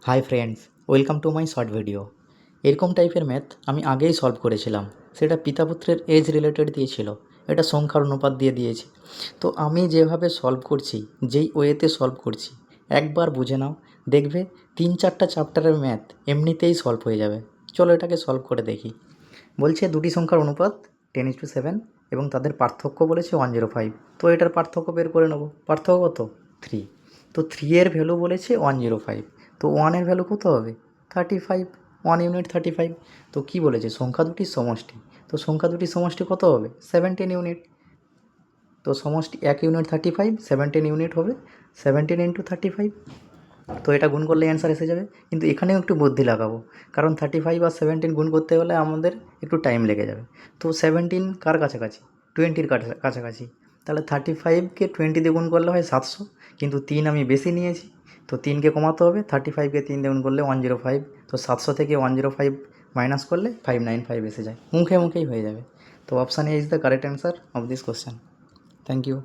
Hi friends, welcome to my short video. এরকম টাইপের math আমি আগেই সলভ করেছিলাম। সেটা পিতাপুত্রের এজ রিলেটেড দিয়েছিল, এটা সংখ্যার অনুপাত দিয়ে দিয়েছে। তো আমি যেভাবে সলভ করছি, যেই ওয়েতে সলভ করছি, একবার বুঝে নাও, দেখবে 3-4টা চ্যাপ্টারের ম্যাথ এমনিতেই সলভ হয়ে যাবে। চলো এটাকে সলভ করে দেখি। বলছে দুটি সংখ্যার অনুপাত 10:7 এবং তাদের পার্থক্য বলেছে 105। তো এটার পার্থক্য বের করে নেব। পার্থক্য কত? 3। তো 3 এর ভ্যালু বলেছে 105। তো 1 এর ভ্যালু কত হবে? 35। 1 ইউনিট 35। তো কি বলেছে? সংখ্যা দুটির সমষ্টি। তো সংখ্যা দুটির সমষ্টি কত হবে? 17 ইউনিট। তো সমষ্টি 1 ইউনিট 35, 17 ইউনিট হবে 17 ইন্টু 35। তো এটা গুণ করলে অ্যান্সার এসে যাবে। কিন্তু এখানেও একটু বুদ্ধি লাগাবো, কারণ 35 আর 17 গুণ করতে হলে আমাদের একটু টাইম লেগে যাবে। তো 17 কার কাছাকাছি? 20-র কাছাকাছি। তাহলে 35কে 20 দিয়ে গুণ করলে হয় 700, কিন্তু 3 আমি বেশি নিয়েছি, তো 3কে কমাতে হবে। 35কে 3 দিয়ে গুণ করলে 105। তো 700 থেকে 105 মাইনাস করলে 595 এসে যায়। মুখে মুখেই হয়ে যাবে। তো option A is the correct answer of this question. Thank you.